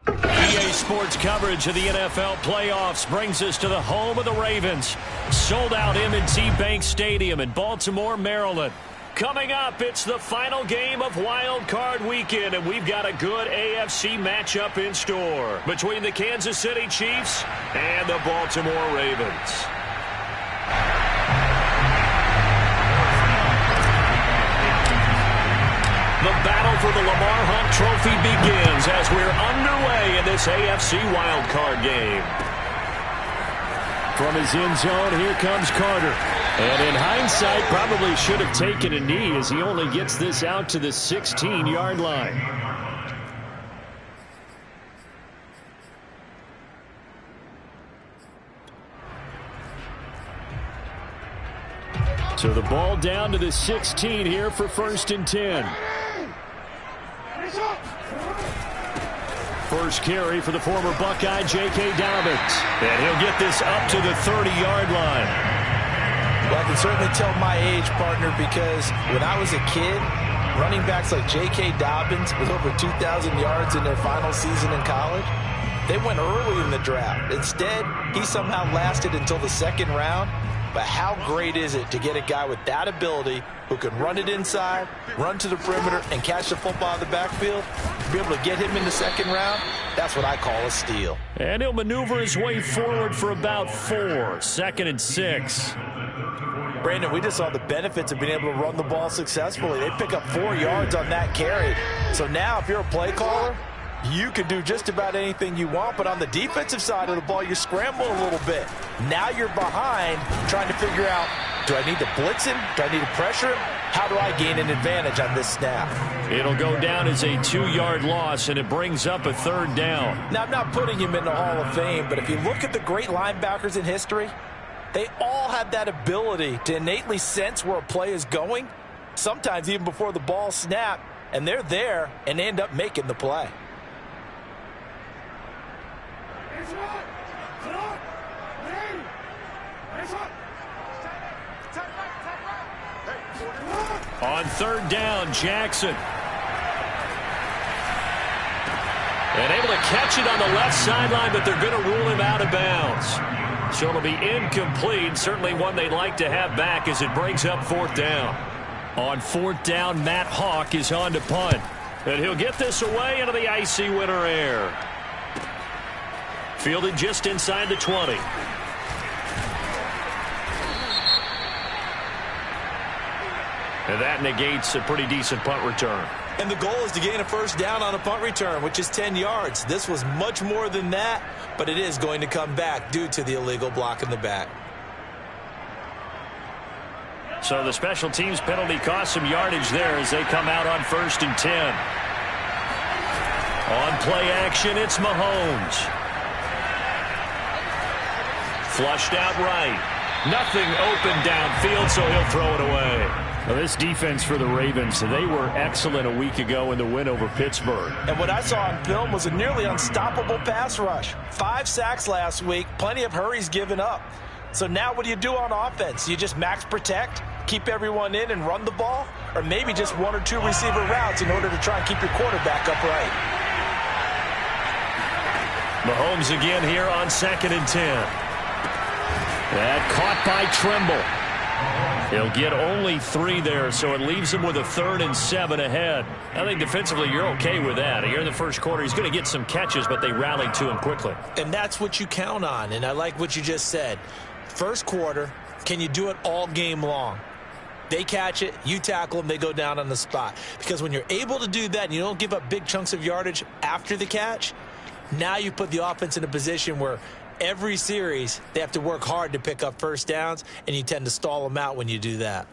EA Sports coverage of the NFL playoffs brings us to the home of the Ravens. Sold out M&T Bank Stadium in Baltimore, Maryland. Coming up, it's the final game of Wild Card Weekend, and we've got a good AFC matchup in store between the Kansas City Chiefs and the Baltimore Ravens. The battle for the Lamar Hunt Trophy begins as we're underway in this AFC Wild Card game. From his end zone, here comes Carter. And in hindsight, probably should have taken a knee as he only gets this out to the 16-yard line. So the ball down to the 16 here for 1st and 10. First carry for the former Buckeye, J.K. Dobbins. And he'll get this up to the 30-yard line. Well, I can certainly tell my age, partner, because when I was a kid, running backs like J.K. Dobbins with over 2,000 yards in their final season in college, they went early in the draft. Instead, he somehow lasted until the 2nd round. But how great is it to get a guy with that ability who can run it inside, run to the perimeter, and catch the football in the backfield? To be able to get him in the 2nd round, that's what I call a steal. And he'll maneuver his way forward for about 4. 2nd and 6. Brandon, we just saw the benefits of being able to run the ball successfully. They pick up 4 yards on that carry. So now if you're a play caller, you can do just about anything you want, but on the defensive side of the ball, you scramble a little bit. Now you're behind trying to figure out, do I need to blitz him? Do I need to pressure him? How do I gain an advantage on this snap? It'll go down as a 2-yard loss, and it brings up a 3rd down. Now, I'm not putting him in the Hall of Fame, but if you look at the great linebackers in history, they all have that ability to innately sense where a play is going, sometimes even before the ball snapped, and they're there and they end up making the play. On 3rd down, Jackson. And able to catch it on the left sideline, but they're going to rule him out of bounds. So it'll be incomplete. Certainly one they'd like to have back as it brings up 4th down. On 4th down, Matt Hawk is on to punt. And he'll get this away into the icy winter air. Fielded just inside the 20. And that negates a pretty decent punt return. And the goal is to gain a 1st down on a punt return, which is 10 yards. This was much more than that, but it is going to come back due to the illegal block in the back. So the special teams penalty cost some yardage there as they come out on 1st and 10. On play action, it's Mahomes. Flushed out right. Nothing open downfield, so he'll throw it away. Well, this defense for the Ravens, they were excellent a week ago in the win over Pittsburgh. And what I saw on film was a nearly unstoppable pass rush. 5 sacks last week, plenty of hurries given up. So now what do you do on offense? You just max protect, keep everyone in and run the ball? Or maybe just 1 or 2 receiver routes in order to try and keep your quarterback upright? Mahomes again here on 2nd and 10. That caught by Tremble. He'll get only 3 there, so it leaves him with a 3rd and 7 ahead. I think defensively you're okay with that. Here in the first quarter, he's going to get some catches, but they rallied to him quickly. And that's what you count on, and I like what you just said. First quarter, can you do it all game long? They catch it, you tackle them, they go down on the spot. Because when you're able to do that and you don't give up big chunks of yardage after the catch, now you put the offense in a position where every series, they have to work hard to pick up 1st downs, and you tend to stall them out when you do that.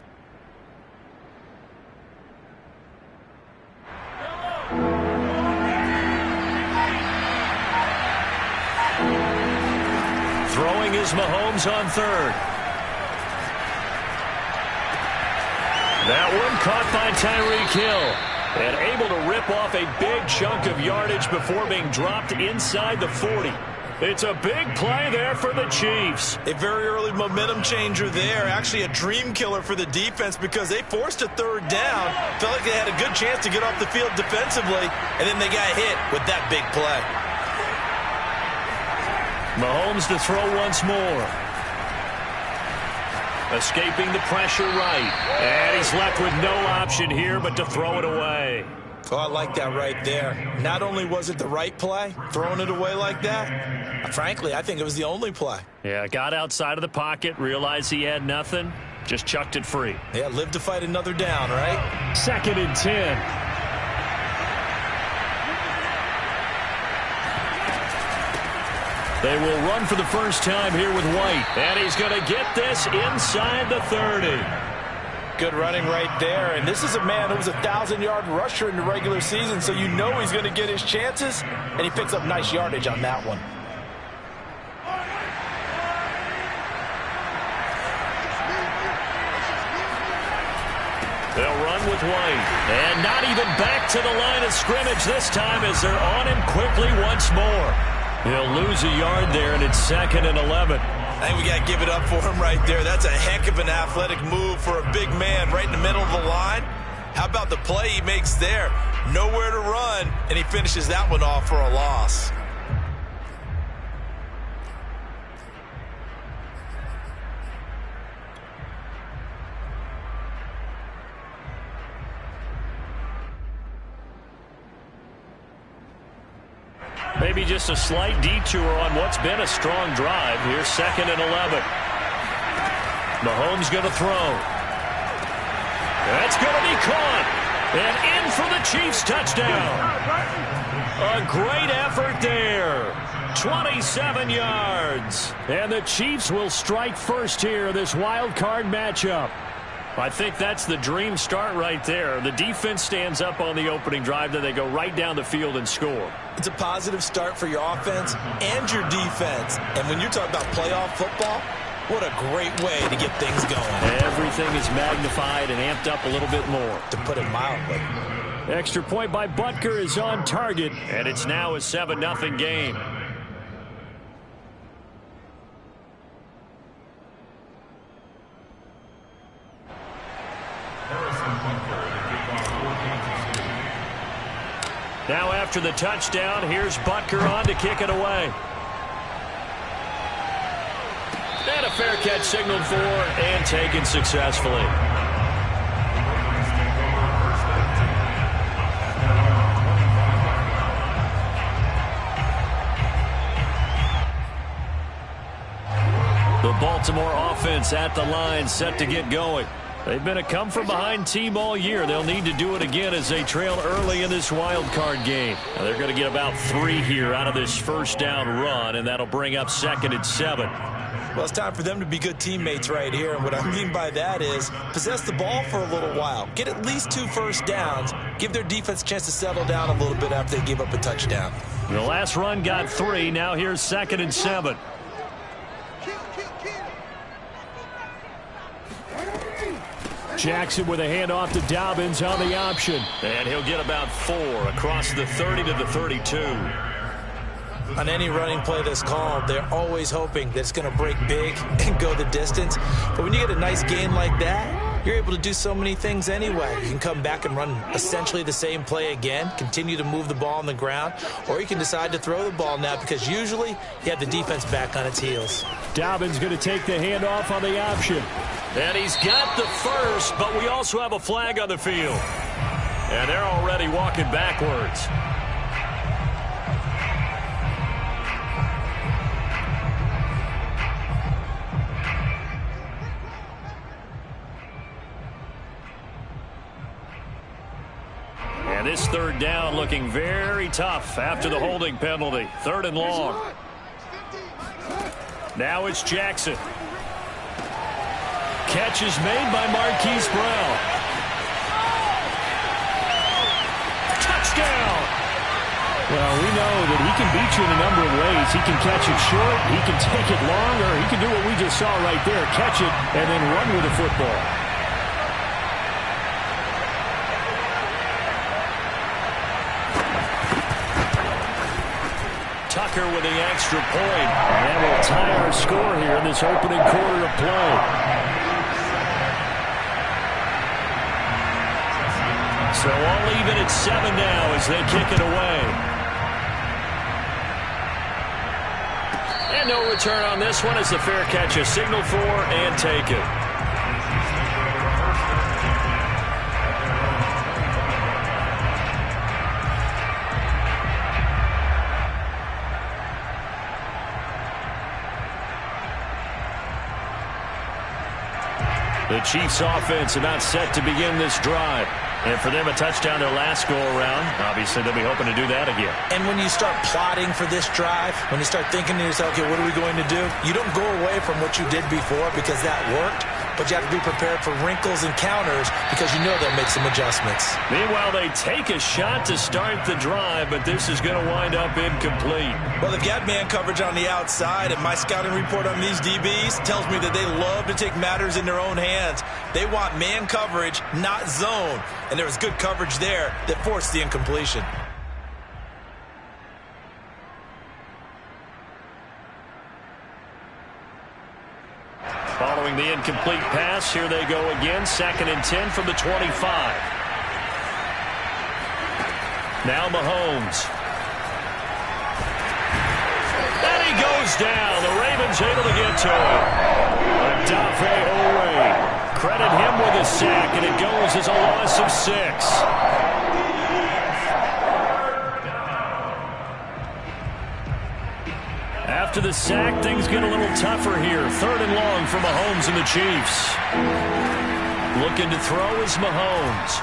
Throwing is Mahomes on 3rd. That one caught by Tyreek Hill. And able to rip off a big chunk of yardage before being dropped inside the 40. It's a big play there for the Chiefs. A very early momentum changer there. Actually a dream killer for the defense because they forced a 3rd down. Felt like they had a good chance to get off the field defensively, and then they got hit with that big play. Mahomes to throw once more. Escaping the pressure right. And he's left with no option here but to throw it away. Oh, I like that right there. Not only was it the right play, throwing it away like that, frankly, I think it was the only play. Yeah, got outside of the pocket, realized he had nothing, just chucked it free. Yeah, live to fight another down, right? 2nd and 10. They will run for the first time here with White. And he's going to get this inside the 30. Good running right there. And this is a man who was a 1,000-yard rusher in the regular season, so you know he's going to get his chances. And he picks up nice yardage on that one. They'll run with White. And not even back to the line of scrimmage this time as they're on him quickly once more. He'll lose a yard there, and it's 2nd and 11. I think we got to give it up for him right there. That's a heck of an athletic move for a big man right in the middle of the line. How about the play he makes there? Nowhere to run, and he finishes that one off for a loss. Maybe just a slight detour on what's been a strong drive. Here's 2nd and 11. Mahomes going to throw. That's going to be caught. And in for the Chiefs touchdown. A great effort there. 27 yards. And the Chiefs will strike first here in this wild card matchup. I think that's the dream start right there. The defense stands up on the opening drive, then they go right down the field and score. It's a positive start for your offense and your defense. And when you're talking about playoff football, what a great way to get things going. Everything is magnified and amped up a little bit more. To put it mildly. Extra point by Butker is on target, and it's now a 7-0 game. Now after the touchdown, here's Butker on to kick it away. And a fair catch signaled for and taken successfully. The Baltimore offense at the line, set to get going. They've been a come-from-behind team all year. They'll need to do it again as they trail early in this wild card game. Now they're going to get about 3 here out of this first down run, and that'll bring up 2nd and 7. Well, it's time for them to be good teammates right here. And what I mean by that is possess the ball for a little while. Get at least 2 first downs. Give their defense a chance to settle down a little bit after they give up a touchdown. The last run got 3. Now here's 2nd and 7. Jackson with a handoff to Dobbins on the option. And he'll get about 4 across the 30 to the 32. On any running play that's called, they're always hoping that it's going to break big and go the distance. But when you get a nice gain like that, you're able to do so many things anyway. You can come back and run essentially the same play again, continue to move the ball on the ground, or you can decide to throw the ball now because usually you have the defense back on its heels. Dobbins going to take the handoff on the option. And he's got the first, but we also have a flag on the field. And they're already walking backwards. And this 3rd down looking very tough after the holding penalty. 3rd and long. Now it's Jackson. Catch is made by Marquise Brown. Touchdown! Well, we know that he can beat you in a number of ways. He can catch it short, he can take it long, or he can do what we just saw right there, catch it and then run with the football. Tucker with the extra point. And that will tie our score here in this opening quarter of play. So all even at 7 now as they kick it away. And no return on this one as the fair catch is signaled for and taken. The Chiefs offense about set to begin this drive. And for them, a touchdown their last go-around. Obviously, they'll be hoping to do that again. And when you start plotting for this drive, when you start thinking to yourself, okay, what are we going to do? You don't go away from what you did before because that worked, but you have to be prepared for wrinkles and counters because you know they'll make some adjustments. Meanwhile, they take a shot to start the drive, but this is going to wind up incomplete. Well, they've got man coverage on the outside, and my scouting report on these DBs tells me that they love to take matters in their own hands. They want man coverage, not zone. And there was good coverage there that forced the incompletion. Following the incomplete pass, here they go again. 2nd and 10 from the 25. Now Mahomes. And he goes down. The Ravens able to get to him. Odafe Oweh. Credit him with a sack, and it goes as a loss of 6. After the sack, things get a little tougher here. 3rd and long for Mahomes and the Chiefs. Looking to throw is Mahomes.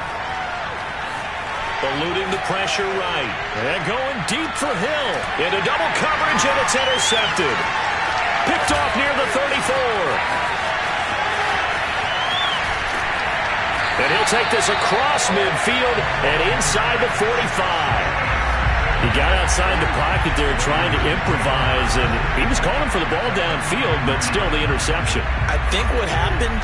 Eluding the pressure right. And going deep for Hill. Into double coverage, and it's intercepted. Picked off near the 34. And he'll take this across midfield and inside the 45. He got outside the pocket there trying to improvise, and he was calling for the ball downfield, but still the interception. I think what happened,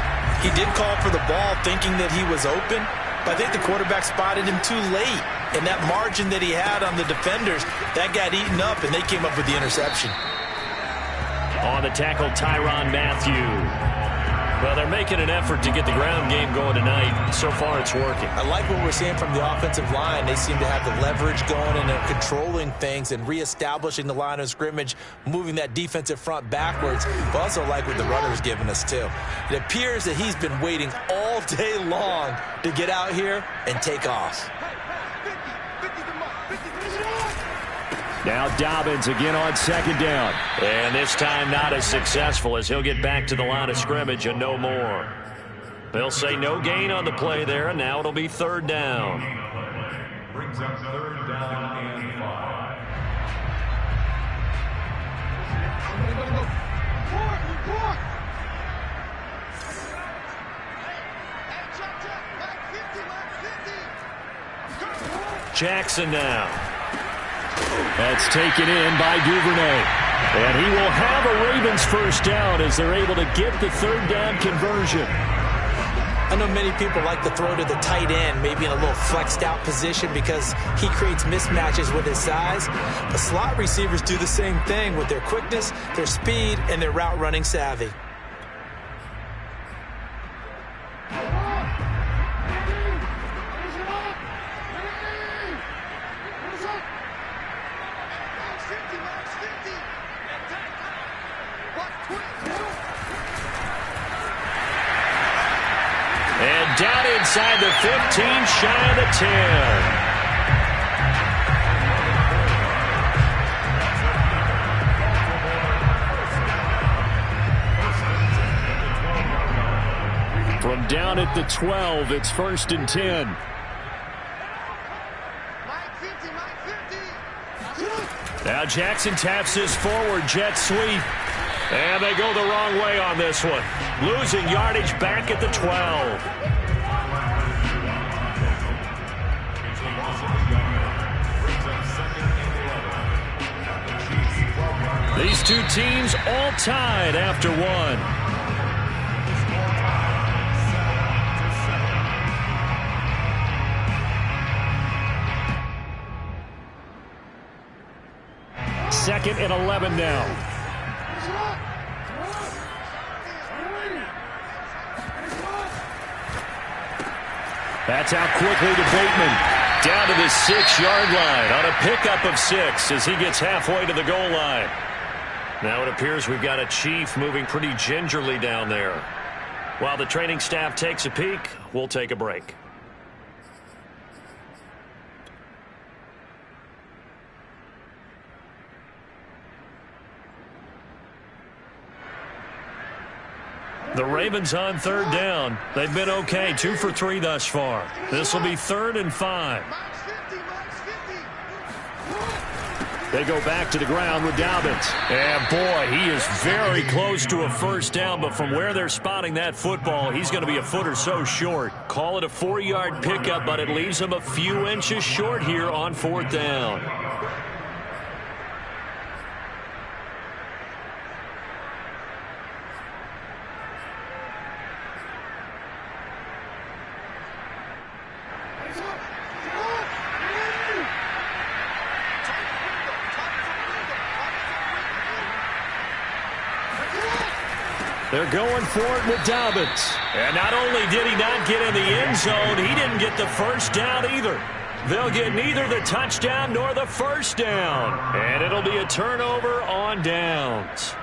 he did call for the ball thinking that he was open, but I think the quarterback spotted him too late. And that margin that he had on the defenders, that got eaten up, and they came up with the interception. On the tackle, Tyrann Mathieu. Well, they're making an effort to get the ground game going tonight. So far, it's working. I like what we're seeing from the offensive line. They seem to have the leverage going, and they're controlling things and reestablishing the line of scrimmage, moving that defensive front backwards. But also like what the runner's giving us, too. It appears that he's been waiting all day long to get out here and take off. Now Dobbins again on 2nd down. And this time not as successful as he'll get back to the line of scrimmage and no more. They'll say no gain on the play there, and now it'll be 3rd down. Brings up 3rd down and 5. Jackson now. That's taken in by Duvernay. And he will have a Ravens 1st down as they're able to get the 3rd down conversion. I know many people like to throw to the tight end, maybe in a little flexed out position because he creates mismatches with his size. But slot receivers do the same thing with their quickness, their speed, and their route running savvy. And down inside the 15, shy of the 10. From down at the 12, it's 1st and 10. Now Jackson taps his forward jet sweep. And they go the wrong way on this one. Losing yardage back at the 12. These two teams all tied after one. Second and 11 now. That's out quickly to Bateman. Down to the 6-yard line on a pickup of 6 as he gets halfway to the goal line. Now it appears we've got a Chief moving pretty gingerly down there. While the training staff takes a peek, we'll take a break. The Ravens on third down. They've been okay, 2 for 3 thus far. This will be 3rd and 5. They go back to the ground with Dobbins. And boy, he is very close to a first down, but from where they're spotting that football, he's going to be a foot or so short. Call it a 4-yard pickup, but it leaves him a few inches short here on 4th down. They're going for it with Dobbins. And not only did he not get in the end zone, he didn't get the first down either. They'll get neither the touchdown nor the first down. And it'll be a turnover on downs.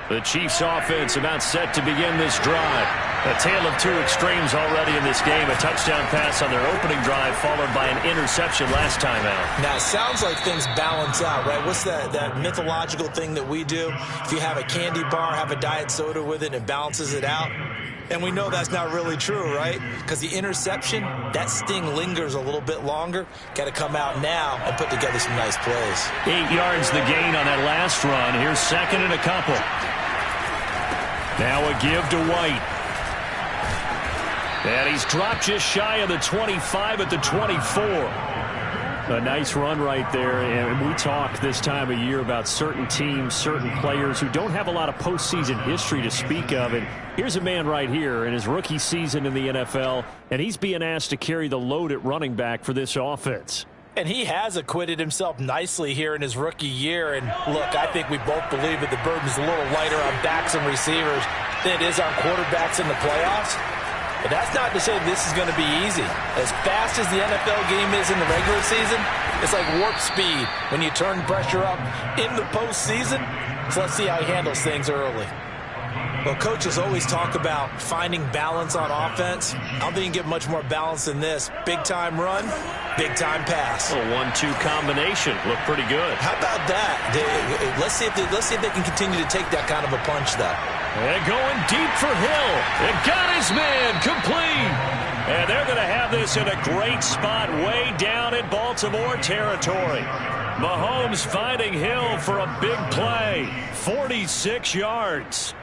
The Chiefs offense about set to begin this drive. A tale of two extremes already in this game. A touchdown pass on their opening drive followed by an interception last time out. Now, it sounds like things balance out, right? What's that mythological thing that we do? If you have a candy bar, have a diet soda with it, and it balances it out. And we know that's not really true, right? Because the interception, that sting lingers a little bit longer. Got to come out now and put together some nice plays. 8 yards the gain on that last run. Here's 2nd and a couple. Now a give to White. And he's dropped just shy of the 25 at the 24. A nice run right there. And we talk this time of year about certain teams, certain players who don't have a lot of postseason history to speak of. And here's a man right here in his rookie season in the NFL, and he's being asked to carry the load at running back for this offense. And he has acquitted himself nicely here in his rookie year. And look, I think we both believe that the burden's a little lighter on backs and receivers than it is on quarterbacks in the playoffs. But that's not to say this is going to be easy. As fast as the NFL game is in the regular season, it's like warp speed when you turn pressure up in the postseason. So let's see how he handles things early. Well, coaches always talk about finding balance on offense. I don't think you can get much more balance than this. Big-time run, big-time pass. A 1-2 combination. Looked pretty good. How about that? Let's see if they can continue to take that kind of a punch, though. And going deep for Hill. And got his man complete. And they're going to have this in a great spot way down in Baltimore territory. Mahomes finding Hill for a big play. 46 yards.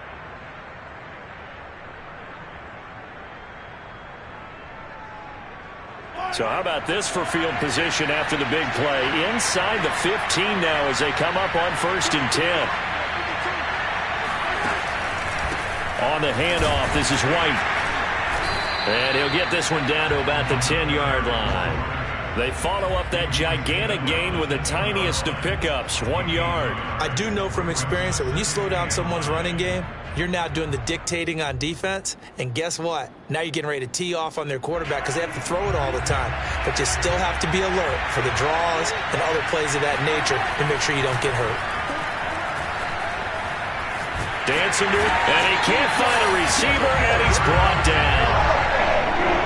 So how about this for field position after the big play? Inside the 15 now as they come up on 1st and 10. On the handoff, this is White. And he'll get this one down to about the 10-yard line. They follow up that gigantic gain with the tiniest of pickups, 1 yard. I do know from experience that when you slow down someone's running game, you're now doing the dictating on defense. And guess what? Now you're getting ready to tee off on their quarterback because they have to throw it all the time. But you still have to be alert for the draws and other plays of that nature to make sure you don't get hurt. Dancing to it, and he can't find a receiver, and he's brought down.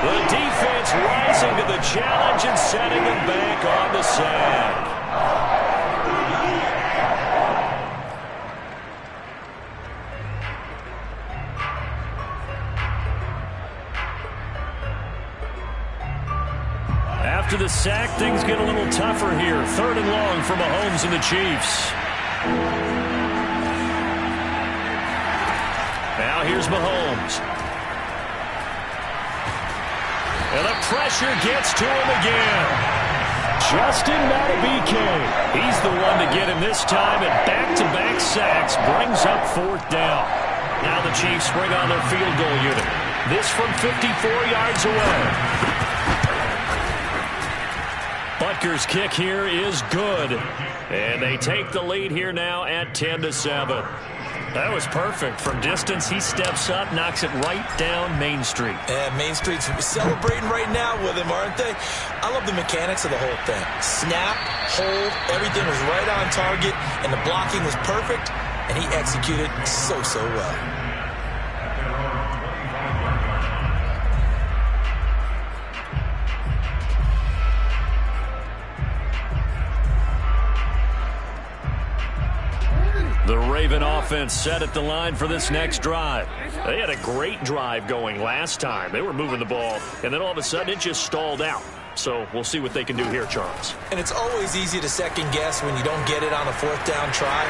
The defense rising to the challenge and setting him back on the sack. After the sack, things get a little tougher here. 3rd and long for Mahomes and the Chiefs. Now here's Mahomes. And the pressure gets to him again. Justin Madubuike. He's the one to get him this time, and back-to-back sacks brings up 4th down. Now the Chiefs bring on their field goal unit. This from 54 yards away. Butker's kick here is good. And they take the lead here now at 10-7. That was perfect. From distance, he steps up, knocks it right down Main Street. And Main Street's celebrating right now with him, aren't they? I love the mechanics of the whole thing. Snap, hold, everything was right on target, and the blocking was perfect, and he executed so well. The Raven offense set at the line for this next drive. They had a great drive going last time. They were moving the ball, and then all of a sudden it just stalled out. So we'll see what they can do here, Charles. And it's always easy to second guess when you don't get it on a fourth down try.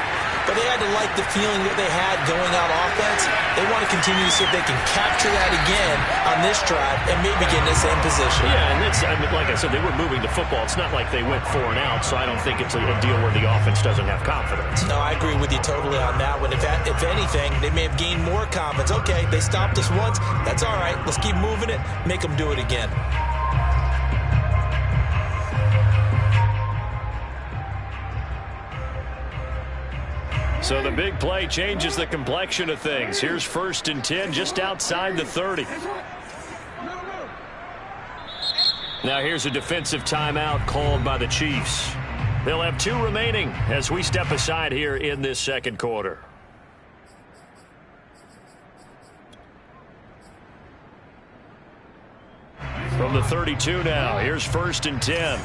But they had to like the feeling that they had going out offense. They want to continue to see if they can capture that again on this drive and maybe get in the same position. Yeah, and it's, I mean, like I said, they were moving the football. It's not like they went 4 and out, so I don't think it's a deal where the offense doesn't have confidence. No, I agree with you totally on that one. If anything, they may have gained more confidence. Okay, they stopped us once. That's all right. Let's keep moving it. Make them do it again. So the big play changes the complexion of things. Here's 1st and 10 just outside the 30. Now here's a defensive timeout called by the Chiefs. They'll have 2 remaining as we step aside here in this second quarter. From the 32 now, here's 1st and 10.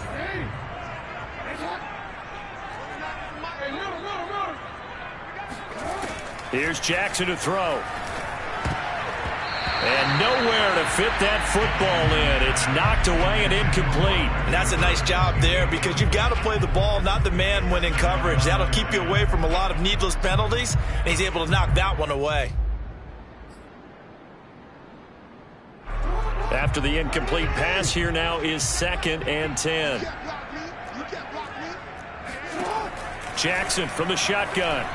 Here's Jackson to throw. And nowhere to fit that football in. It's knocked away and incomplete. And that's a nice job there because you've got to play the ball, not the man when in coverage. That'll keep you away from a lot of needless penalties, and he's able to knock that one away. After the incomplete pass, here now is 2nd and 10. Jackson from the shotgun.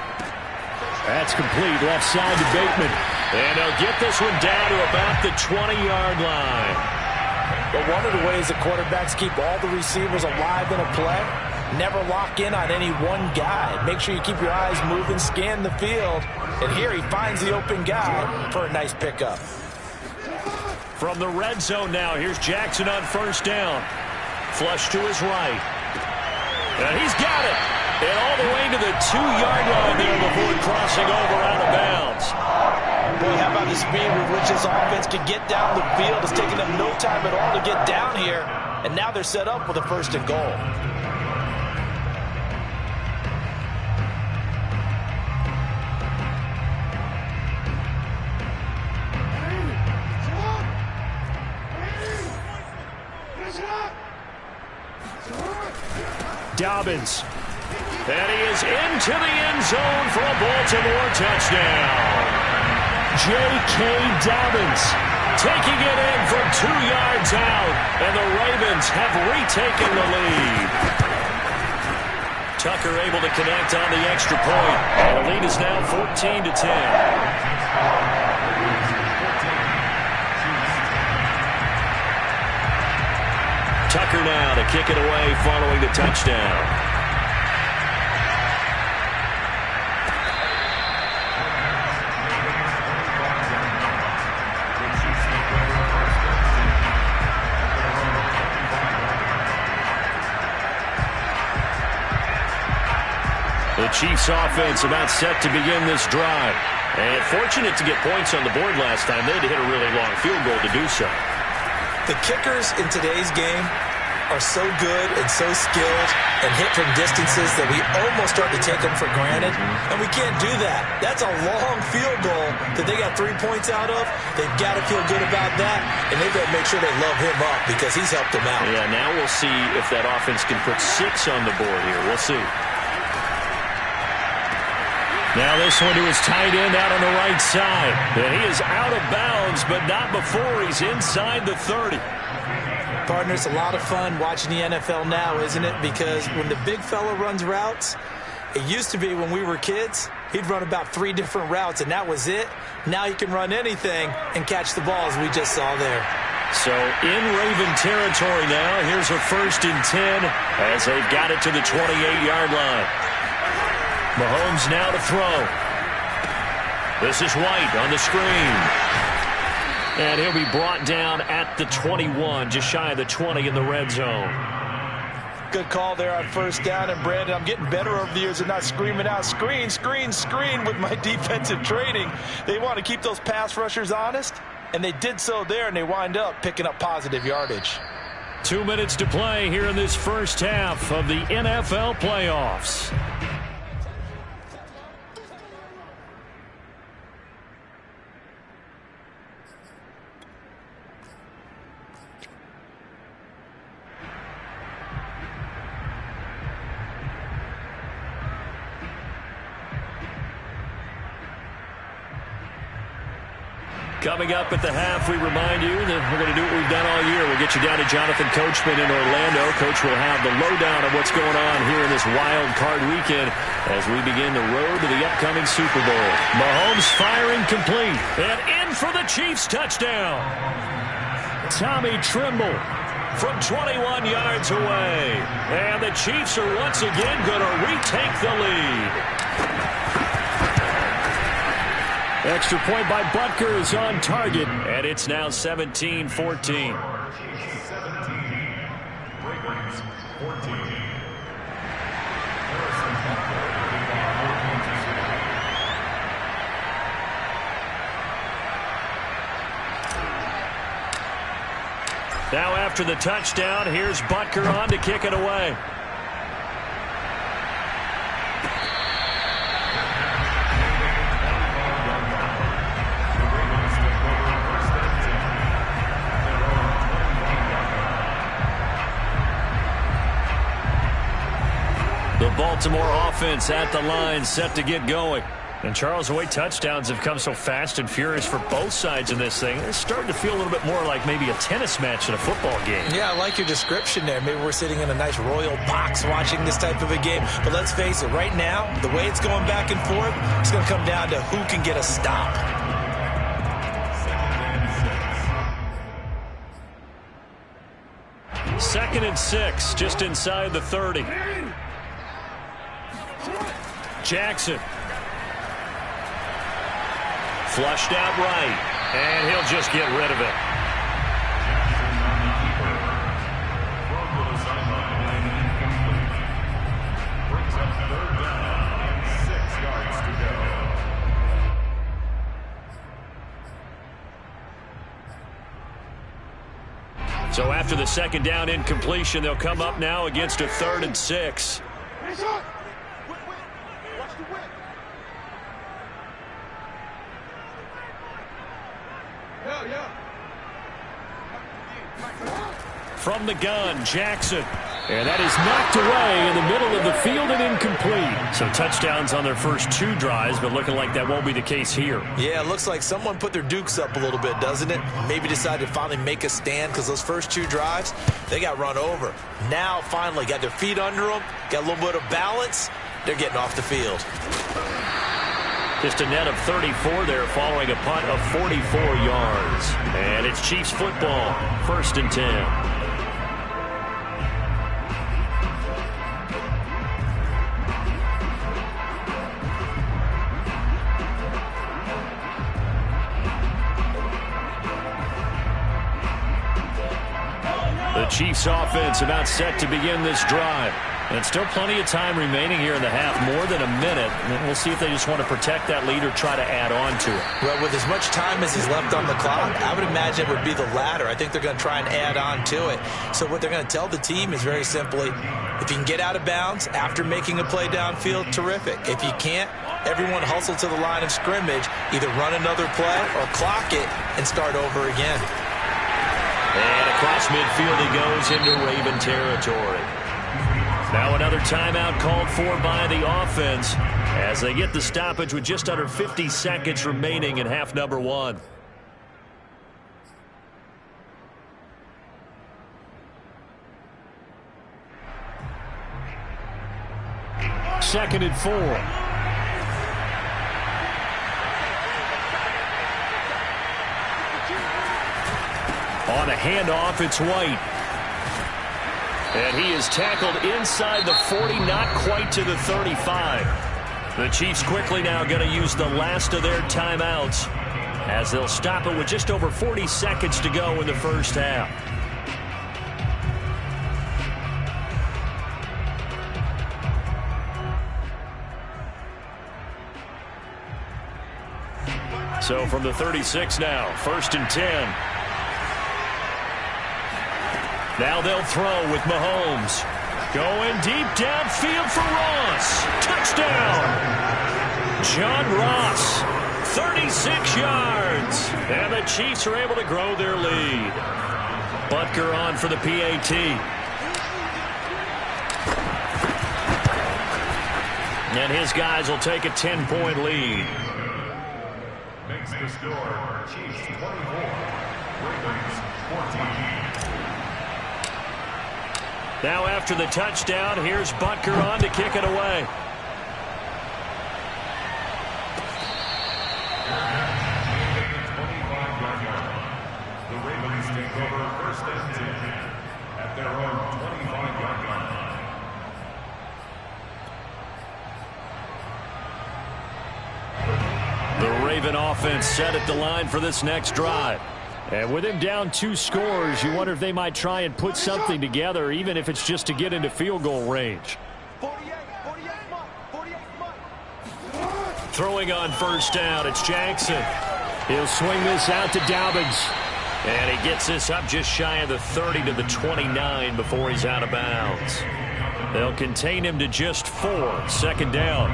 That's complete, left side to Bateman. And they'll get this one down to about the 20-yard line. But one of the ways the quarterbacks keep all the receivers alive in a play, never lock in on any one guy. Make sure you keep your eyes moving, scan the field. And here he finds the open guy for a nice pickup. From the red zone now, here's Jackson on 1st down. Flush to his right. And he's got it. And all the way to the 2-yard line there before crossing over out of bounds. Boy, how about the speed with which this offense can get down the field? It's taken them no time at all to get down here. And now they're set up with a 1st and goal. Dobbins. And he is into the end zone for a Baltimore touchdown. J.K. Dobbins taking it in from 2 yards out, and the Ravens have retaken the lead. Tucker able to connect on the extra point, and the lead is now 14-10. Tucker now to kick it away following the touchdown. The Chiefs offense about set to begin this drive. And fortunate to get points on the board last time. They had to hit a really long field goal to do so. The kickers in today's game are so good and so skilled and hit from distances that we almost start to take them for granted. And we can't do that. That's a long field goal that they got 3 points out of. They've got to feel good about that, and they've got to make sure they love him up because he's helped them out. Yeah, now we'll see if that offense can put 6 on the board here. We'll see. Now this one to his tight end out on the right side. And he is out of bounds, but not before he's inside the 30. Partner, it's a lot of fun watching the NFL now, isn't it? Because when the big fella runs routes, it used to be when we were kids, he'd run about 3 different routes, and that was it. Now he can run anything and catch the ball, as we just saw there. So in Raven territory now, here's a 1st and 10 as they've got it to the 28-yard line. Mahomes now to throw. This is White on the screen. And he'll be brought down at the 21, just shy of the 20 in the red zone. Good call there on first down. And, Brandon, I'm getting better over the years and not screaming out, screen, screen, screen with my defensive training. They want to keep those pass rushers honest, and they did so there, and they wind up picking up positive yardage. 2 minutes to play here in this first half of the NFL playoffs. Coming up at the half, we remind you that we're going to do what we've done all year. We'll get you down to Jonathan Coachman in Orlando. Coach will have the lowdown of what's going on here in this wild card weekend as we begin the road to the upcoming Super Bowl. Mahomes firing complete and in for the Chiefs touchdown. Tommy Tremble from 21 yards away. And the Chiefs are once again going to retake the lead. Extra point by Butker is on target, and it's now 17-14. 17. Now after the touchdown, here's Butker on to kick it away. The Baltimore offense at the line, set to get going. And Charles, the way touchdowns have come so fast and furious for both sides in this thing, it's starting to feel a little bit more like maybe a tennis match in a football game. Yeah, I like your description there. Maybe we're sitting in a nice royal box watching this type of a game. But let's face it, right now, the way it's going back and forth, it's going to come down to who can get a stop. Second and 6, just inside the 30. Jackson. Flushed out right, and he'll just get rid of it. Brings up third down and 6 yards to go. So after the second down incompletion, they'll come up now against a 3rd and 6. From the gun, Jackson. And that is knocked away in the middle of the field and incomplete. So touchdowns on their first 2 drives, but looking like that won't be the case here. Yeah, it looks like someone put their dukes up a little bit, doesn't it? Maybe decided to finally make a stand because those first 2 drives, they got run over. Now, finally, got their feet under them, got a little bit of balance. They're getting off the field. Just a net of 34 there following a punt of 44 yards. And it's Chiefs football, 1st and 10. The Chiefs offense about set to begin this drive. And still plenty of time remaining here in the half, more than a minute. And we'll see if they just want to protect that lead or try to add on to it. Well, with as much time as is left on the clock, I would imagine it would be the latter. I think they're going to try and add on to it. So what they're going to tell the team is very simply, if you can get out of bounds after making a play downfield, terrific. If you can't, everyone hustle to the line of scrimmage, either run another play or clock it and start over again. And across midfield he goes into Raven territory. Now another timeout called for by the offense as they get the stoppage with just under 50 seconds remaining in half number 1. Second and 4. On a handoff, it's White. And he is tackled inside the 40, not quite to the 35. The Chiefs quickly now going to use the last of their timeouts as they'll stop it with just over 40 seconds to go in the first half. So from the 36 now, 1st and 10. Now they'll throw with Mahomes. Going deep downfield for Ross. Touchdown. John Ross, 36 yards. And the Chiefs are able to grow their lead. Butker on for the PAT. And his guys will take a 10-point lead. Makes the score Chiefs 24, Ravens 14. Now after the touchdown, here's Butker on to kick it away. The Ravens take over 1st and 10 at their own 25-yard line. The Raven offense set at the line for this next drive. And with him down 2 scores, you wonder if they might try and put something together, even if it's just to get into field goal range. Throwing on 1st down, it's Jackson. He'll swing this out to Dobbins. And he gets this up just shy of the 30 to the 29 before he's out of bounds. They'll contain him to just 4. 2nd down.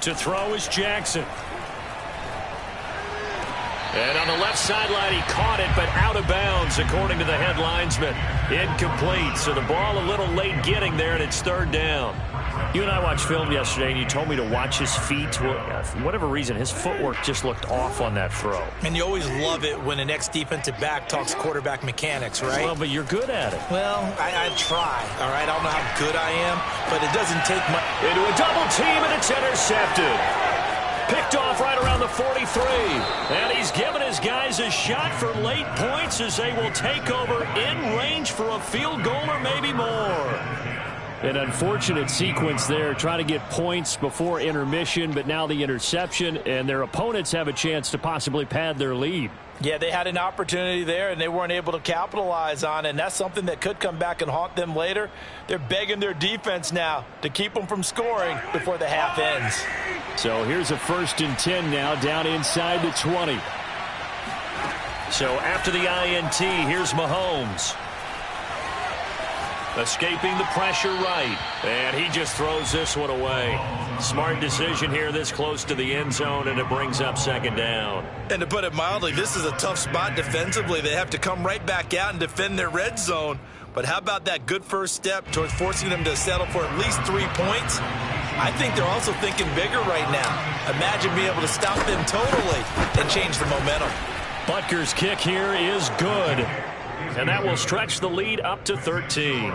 To throw is Jackson. And on the left sideline, he caught it, but out of bounds, according to the head linesman. Incomplete, so the ball a little late getting there, and it's 3rd down. You and I watched film yesterday, and you told me to watch his feet. Well, for whatever reason, his footwork just looked off on that throw. And you always love it when the next defensive back talks quarterback mechanics, right? Well, but you're good at it. Well, I try, all right? I don't know how good I am, but it doesn't take much. Into a double team, and it's intercepted. Picked off right around the 43. And he's given his guys a shot for late points as they will take over in range for a field goal or maybe more. An unfortunate sequence there, trying to get points before intermission, but now the interception, and their opponents have a chance to possibly pad their lead. Yeah, they had an opportunity there, and they weren't able to capitalize on it, and that's something that could come back and haunt them later. They're begging their defense now to keep them from scoring before the half ends. So here's a 1st and 10 now, down inside the 20. So after the INT, here's Mahomes. Escaping the pressure right. And he just throws this one away. Smart decision here this close to the end zone, and it brings up 2nd down. And to put it mildly, this is a tough spot defensively. They have to come right back out and defend their red zone. But how about that good first step towards forcing them to settle for at least 3 points? I think they're also thinking bigger right now. Imagine being able to stop them totally and change the momentum. Butker's kick here is good. And that will stretch the lead up to 13.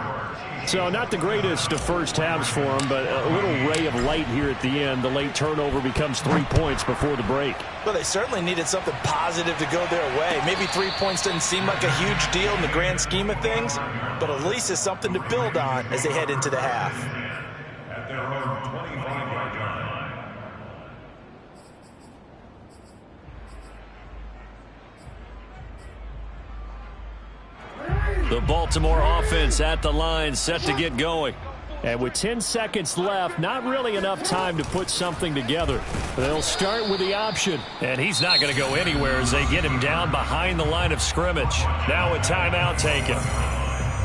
So not the greatest of first halves for him, but a little ray of light here at the end. The late turnover becomes 3 points before the break. Well, they certainly needed something positive to go their way. Maybe 3 points doesn't seem like a huge deal in the grand scheme of things, but at least it's something to build on as they head into the half. At their own 25-yard line. The Baltimore offense at the line, set to get going. And with 10 seconds left, not really enough time to put something together. They'll start with the option. And he's not going to go anywhere as they get him down behind the line of scrimmage. Now a timeout taken.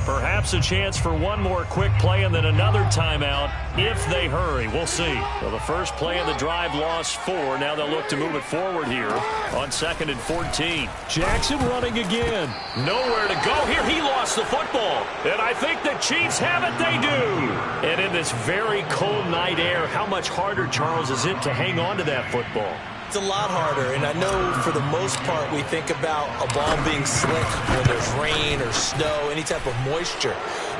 Perhaps a chance for one more quick play and then another timeout if they hurry. We'll see. Well, the first play of the drive lost 4. Now they'll look to move it forward here on 2nd and 14. Jackson running again. Nowhere to go here. He lost the football. And I think the Chiefs have it. They do. And in this very cold night air, how much harder, Charles, is it to hang on to that football? It's a lot harder, and I know for the most part we think about a ball being slick when there's rain or snow, any type of moisture.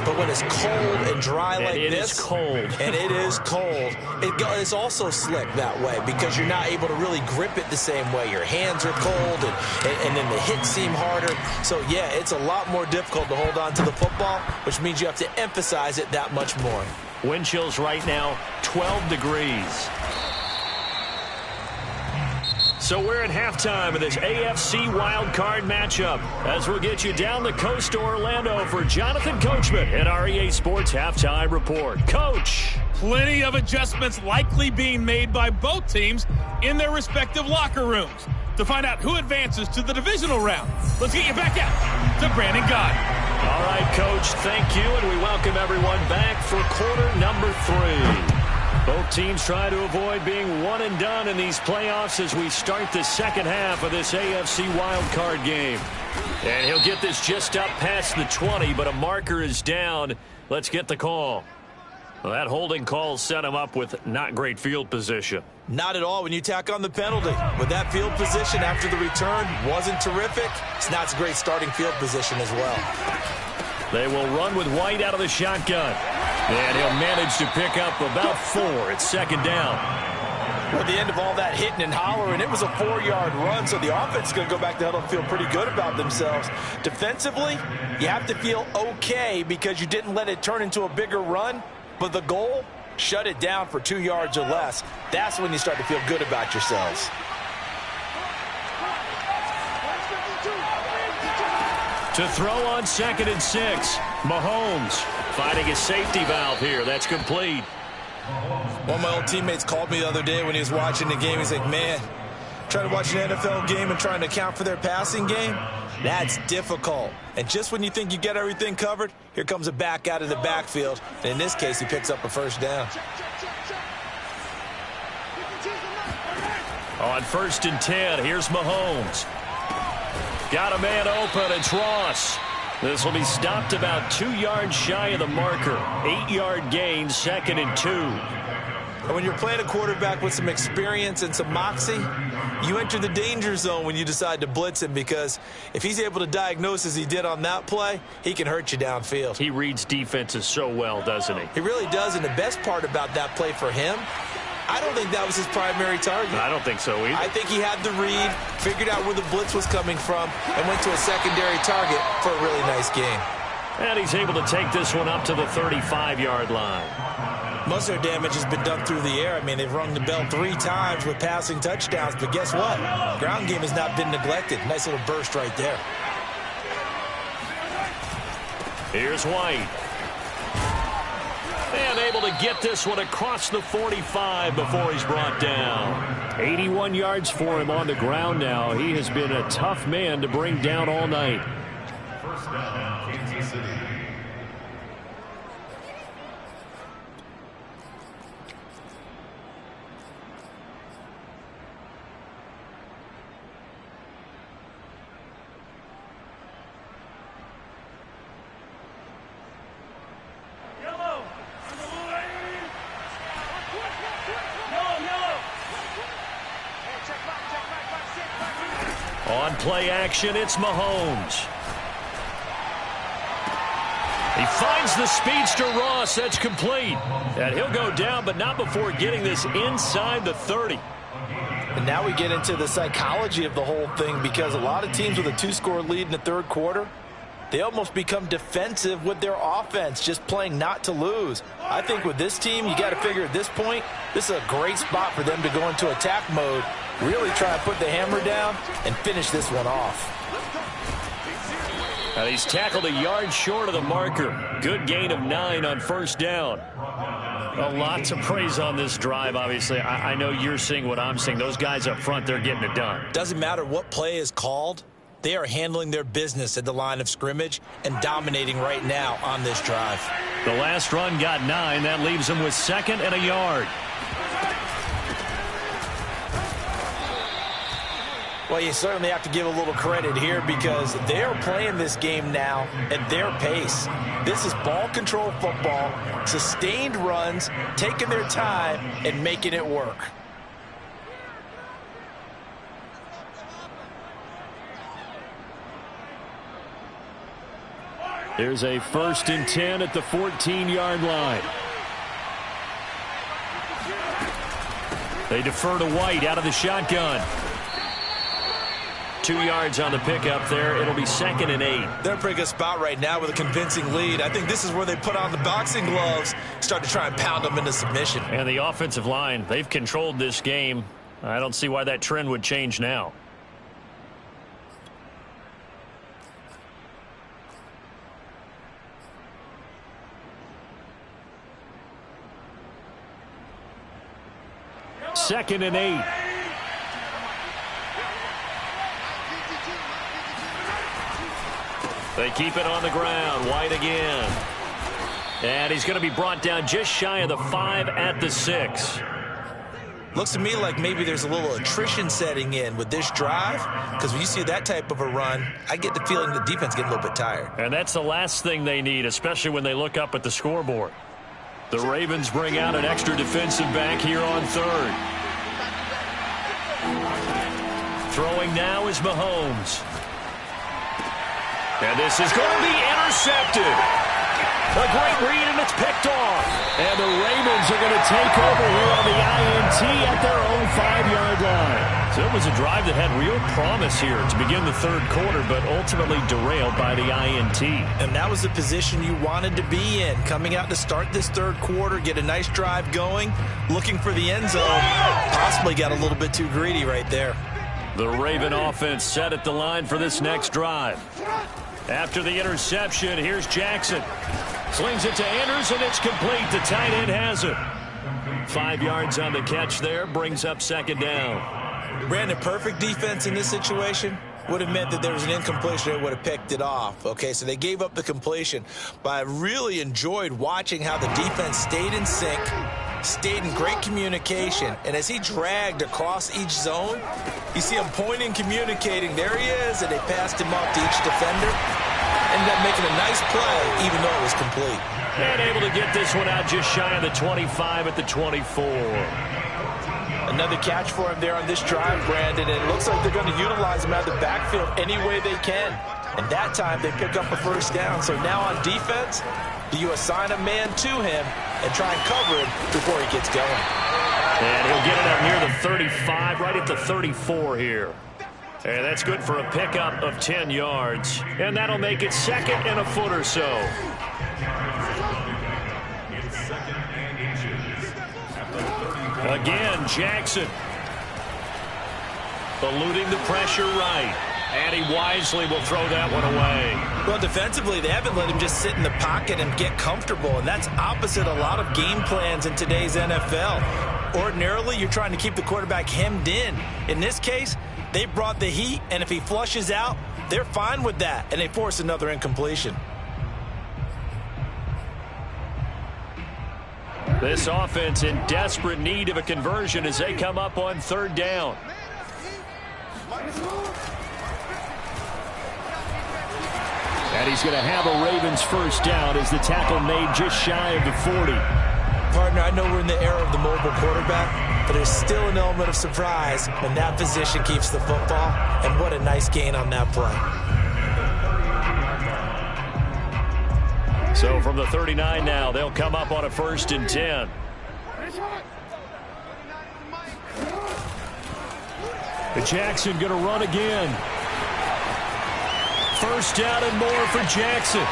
But when it's cold and dry like this, it is cold. and it is cold, it's also slick that way because you're not able to really grip it the same way. Your hands are cold, and then the hits seem harder. So, yeah, it's a lot more difficult to hold on to the football, which means you have to emphasize it that much more. Wind chills right now, 12 degrees. So we're at halftime of this AFC wildcard matchup as we'll get you down the coast to Orlando for Jonathan Coachman at our EA Sports Halftime Report. Coach. Plenty of adjustments likely being made by both teams in their respective locker rooms. To find out who advances to the divisional round, let's get you back out to Brandon Gaudin. All right, Coach, thank you, and we welcome everyone back for quarter number 3. Both teams try to avoid being one and done in these playoffs as we start the second half of this AFC wildcard game. And he'll get this just up past the 20, but a marker is down. Let's get the call. Well, that holding call set him up with not great field position. Not at all when you tack on the penalty. With that field position after the return wasn't terrific, it's not a great starting field position as well. They will run with White out of the shotgun. And he'll manage to pick up about 4 at second down. Well, at the end of all that hitting and hollering, it was a 4-yard run, so the offense is going to go back to the huddle and feel pretty good about themselves. Defensively, you have to feel okay because you didn't let it turn into a bigger run, but the goal, shut it down for 2 yards or less. That's when you start to feel good about yourselves. To throw on 2nd and 6, Mahomes finding a safety valve here. That's complete. One of my old teammates called me the other day when he was watching the game. He's like, man, trying to watch an NFL game and trying to account for their passing game, that's difficult. And just when you think you get everything covered, here comes a back out of the backfield. And in this case, he picks up a first down. On 1st and 10, here's Mahomes. Got a man open, it's Ross. This will be stopped about 2 yards shy of the marker. 8-yard gain, 2nd and 2. And when you're playing a quarterback with some experience and some moxie, you enter the danger zone when you decide to blitz him because if he's able to diagnose as he did on that play, he can hurt you downfield. He reads defenses so well, doesn't he? He really does, and the best part about that play for him, I don't think that was his primary target. I don't think so either. I think he had the read, figured out where the blitz was coming from, and went to a secondary target for a really nice game. And he's able to take this one up to the 35-yard line. Most of their damage has been done through the air. I mean, they've rung the bell 3 times with passing touchdowns, but guess what? Ground game has not been neglected. Nice little burst right there. Here's White. And able to get this one across the 45 before he's brought down. 81 yards for him on the ground now. He has been a tough man to bring down all night. First down, Kansas City. On play action, it's Mahomes. He finds the speedster Ross. That's complete. And he'll go down, but not before getting this inside the 30. And now we get into the psychology of the whole thing because a lot of teams with a 2-score lead in the third quarter, they almost become defensive with their offense, just playing not to lose. I think with this team, you got to figure at this point, this is a great spot for them to go into attack mode, really try to put the hammer down and finish this one off. And he's tackled a yard short of the marker. Good gain of 9 on first down. A lot to praise on this drive, obviously. I know you're seeing what I'm seeing. Those guys up front, they're getting it done. Doesn't matter what play is called. They are handling their business at the line of scrimmage and dominating right now on this drive. The last run got 9. That leaves them with 2nd and a yard. Well, you certainly have to give a little credit here because they're playing this game now at their pace. This is ball control football, sustained runs, taking their time and making it work. There's a 1st and 10 at the 14-yard line. They defer to White out of the shotgun. 2 yards on the pickup there. It'll be 2nd and 8. They're in a pretty good spot right now with a convincing lead. I think this is where they put on the boxing gloves, start to try and pound them into submission. And the offensive line, they've controlled this game. I don't see why that trend would change now. Second and 8. They keep it on the ground. White again. And he's going to be brought down just shy of the 5 at the 6. Looks to me like maybe there's a little attrition setting in with this drive, because when you see that type of a run, I get the feeling the defense getting a little bit tired. And that's the last thing they need, especially when they look up at the scoreboard. The Ravens bring out an extra defensive back here on 3rd. Throwing now is Mahomes. And this is going to be intercepted. A great read, and it's picked off. And the Ravens are going to take over here on the INT at their own 5-yard line. So it was a drive that had real promise here to begin the 3rd quarter, but ultimately derailed by the INT. And that was the position you wanted to be in, coming out to start this 3rd quarter, get a nice drive going, looking for the end zone. Possibly got a little bit too greedy right there. The Raven offense set at the line for this next drive. After the interception, here's Jackson. Slings it to Andrews, and it's complete. The tight end has it. 5 yards on the catch there, brings up 2nd down. Brandon, perfect defense in this situation would have meant that there was an incompletion that would have picked it off. Okay, so they gave up the completion. But I really enjoyed watching how the defense stayed in sync, stayed in great communication, and as he dragged across each zone, you see him pointing, communicating. There he is, and they passed him off to each defender. Ended up making a nice play, even though it was complete. And able to get this one out just shy of the 25 at the 24. Another catch for him there on this drive, Brandon, and it looks like they're going to utilize him out of the backfield any way they can. And that time, they pick up a 1st down. So now on defense, do you assign a man to him and try and cover him before he gets going? And he'll get it up near the 35, right at the 34 here. And that's good for a pickup of 10 yards. And that'll make it 2nd and a foot or so. Again, Jackson. Eluding the pressure right. And he wisely will throw that one away. Well, defensively, they haven't let him just sit in the pocket and get comfortable, and that's opposite a lot of game plans in today's NFL. Ordinarily, you're trying to keep the quarterback hemmed in. In this case, they brought the heat, and if he flushes out, they're fine with that, and they force another incompletion. This offense in desperate need of a conversion as they come up on 3rd down. And he's going to have a Ravens 1st down as the tackle made just shy of the 40. Partner, I know we're in the era of the mobile quarterback, but there's still an element of surprise when that position keeps the football, and what a nice gain on that play. So from the 39 now, they'll come up on a 1st and 10. Jackson going to run again. 1st down and more for Jackson.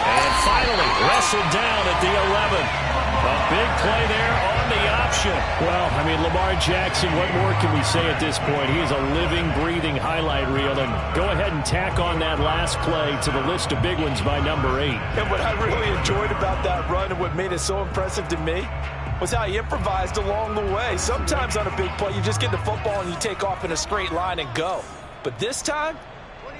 And finally wrestled down at the 11. A big play there on the option. Well, I mean, Lamar Jackson, what more can we say at this point? He is a living, breathing highlight reel. And go ahead and tack on that last play to the list of big ones by number 8. And what I really enjoyed about that run and what made it so impressive to me was how he improvised along the way. Sometimes on a big play, you just get the football and you take off in a straight line and go. But this time,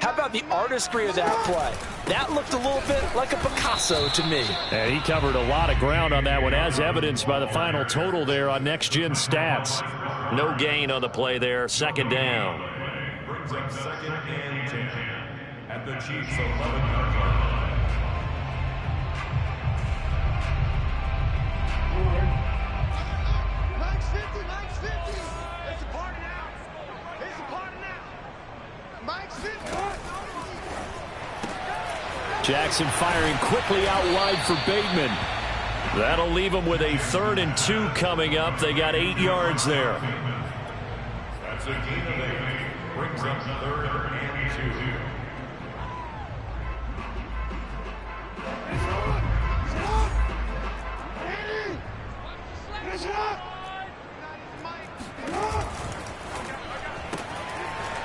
how about the artistry of that play? That looked a little bit like a Picasso to me. And he covered a lot of ground on that one, as evidenced by the final total there on Next Gen Stats. No gain on the play there, 2nd down. Brings up 2nd and 10 at the Chiefs' 11-yard line. Jackson firing quickly out wide for Bateman. That'll leave them with a 3rd and 2 coming up. They got 8 yards there. That's a gain of 8. Brings up 3rd and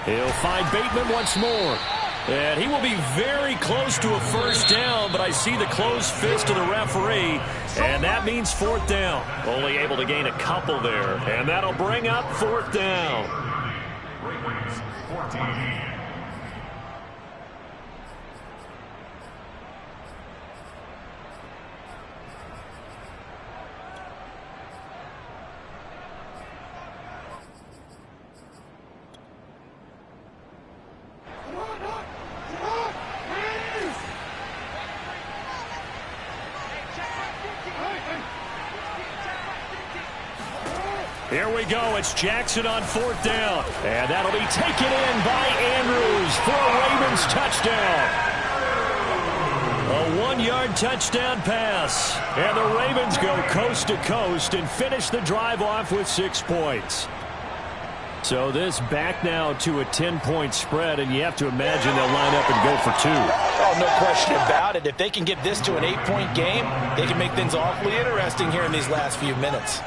2. He'll find Bateman once more. And he will be very close to a first down, but I see the closed fist of the referee, and that means 4th down. Only able to gain a couple there, and that'll bring up 4th down. Ravens 14. Here we go. It's Jackson on 4th down. And that'll be taken in by Andrews for a Ravens touchdown. A 1-yard touchdown pass. And the Ravens go coast to coast and finish the drive off with 6 points. So this back now to a 10-point spread, and you have to imagine they'll line up and go for 2. Oh, no question about it. If they can get this to an 8-point game, they can make things awfully interesting here in these last few minutes.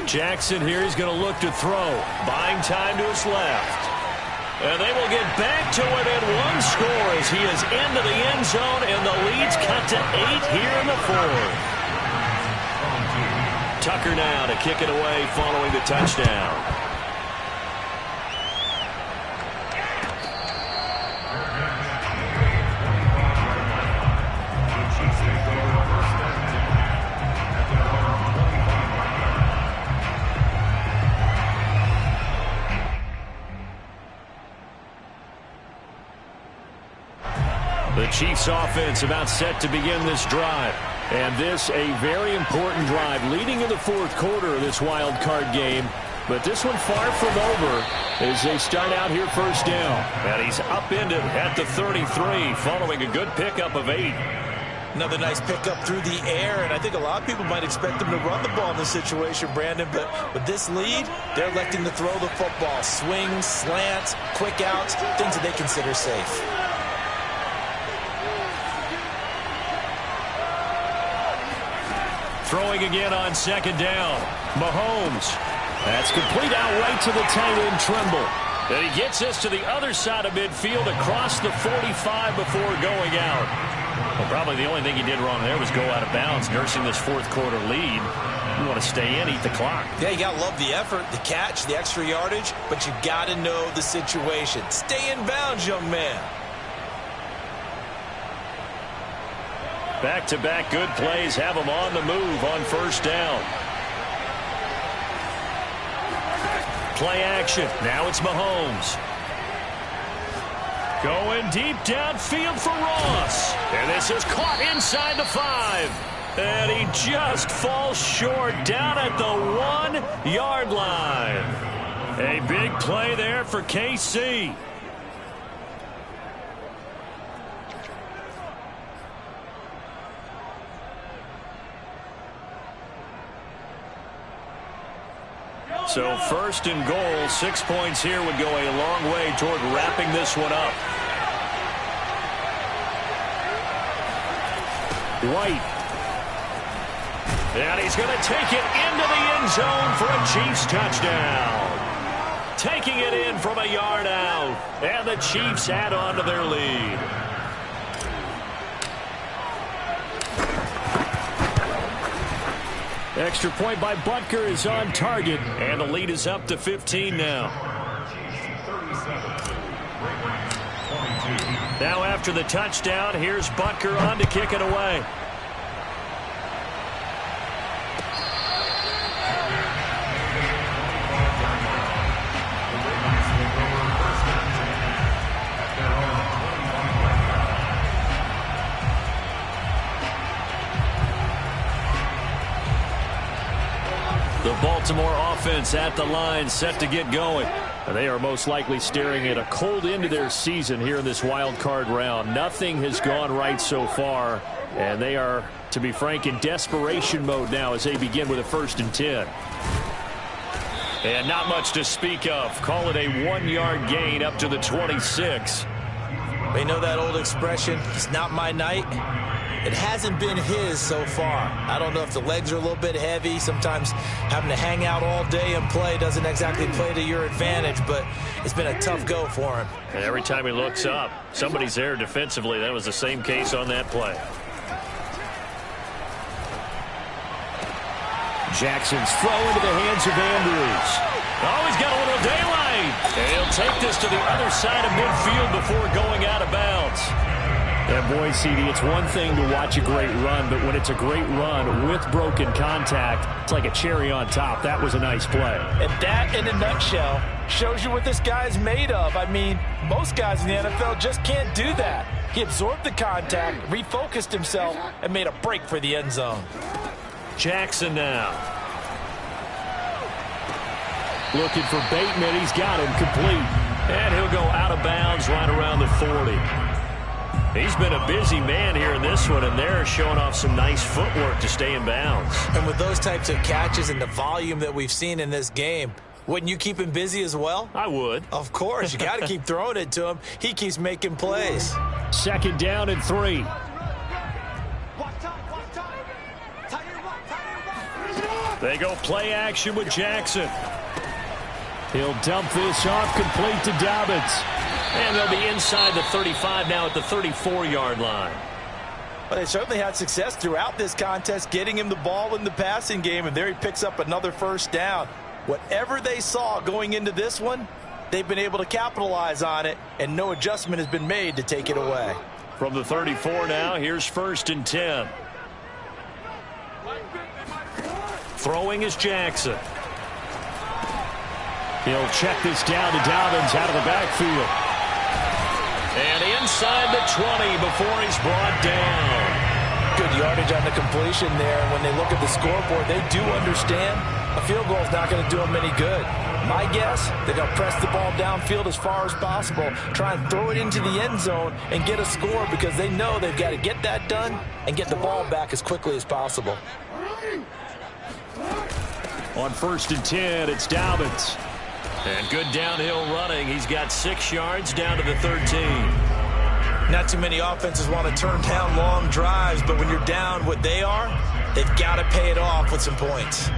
Jackson here is going to look to throw. Buying time to his left. And they will get back to within 1 score as he is into the end zone, and the lead's cut to 8 here in the 4th. Tucker now to kick it away following the touchdown. The Chiefs offense about set to begin this drive. And this a very important drive leading in the 4th quarter of this wild card game. But this one far from over as they start out here first down. And he's upended at the 33 following a good pickup of 8. Another nice pickup through the air, and I think a lot of people might expect them to run the ball in this situation, Brandon, but with this lead, they're electing to throw the football. Swings, slants, quick outs, things that they consider safe. Throwing again on 2nd down. Mahomes. That's complete out right to the tight end, Tremble. And he gets us to the other side of midfield across the 45 before going out. Well, probably the only thing he did wrong there was go out of bounds, nursing this 4th quarter lead. You want to stay in, eat the clock. Yeah, you got to love the effort, the catch, the extra yardage, but you got to know the situation. Stay in bounds, young man. Back-to-back good plays have them on the move on 1st down. Play action. Now it's Mahomes. Going deep downfield for Ross. And this is caught inside the 5. And he just falls short down at the 1-yard line. A big play there for KC. So 1st and goal, 6 points here would go a long way toward wrapping this one up. White. And he's going to take it into the end zone for a Chiefs touchdown. Taking it in from a yard out. And the Chiefs add on to their lead. Extra point by Butker is on target, and the lead is up to 15 now. Now after the touchdown, here's Butker on to kick it away. The Baltimore offense at the line, set to get going. They are most likely staring at a cold end to their season here in this wild card round. Nothing has gone right so far, and they are, to be frank, in desperation mode now as they begin with a 1st and 10. And not much to speak of. Call it a 1-yard gain up to the 26. We know that old expression, it's not my night. It hasn't been his so far. I don't know if the legs are a little bit heavy. Sometimes having to hang out all day and play doesn't exactly play to your advantage, but it's been a tough go for him. And every time he looks up, somebody's there defensively. That was the same case on that play. Jackson's throw into the hands of Andrews. Oh, he's got a little daylight. And he'll take this to the other side of midfield before going out of bounds. And boy, CD, it's one thing to watch a great run, but when it's a great run with broken contact, it's like a cherry on top. That was a nice play. And that, in a nutshell, shows you what this guy's made of. I mean, most guys in the NFL just can't do that. He absorbed the contact, refocused himself, and made a break for the end zone. Jackson now. Looking for Bateman. He's got him complete. And he'll go out of bounds right around the 40. He's been a busy man here in this one, and they're showing off some nice footwork to stay in bounds. And with those types of catches and the volume that we've seen in this game, wouldn't you keep him busy as well? I would. Of course. You got to keep throwing it to him. He keeps making plays. 2nd down and 3. They go play action with Jackson. He'll dump this off complete to Dobbins. And they'll be inside the 35 now at the 34-yard line. Well, they certainly had success throughout this contest, getting him the ball in the passing game, and there he picks up another 1st down. Whatever they saw going into this one, they've been able to capitalize on it, and no adjustment has been made to take it away. From the 34 now, here's 1st and 10. Throwing is Jackson. He'll check this down to Dobbins out of the backfield. And inside the 20 before he's brought down. Good yardage on the completion there. And when they look at the scoreboard, they do understand a field goal is not going to do them any good. My guess, they're going to press the ball downfield as far as possible, try and throw it into the end zone and get a score because they know they've got to get that done and get the ball back as quickly as possible. On 1st and 10, it's Dobbins. And good downhill running. He's got 6 yards down to the 13. Not too many offenses want to turn down long drives, but when you're down what they are, they've got to pay it off with some points.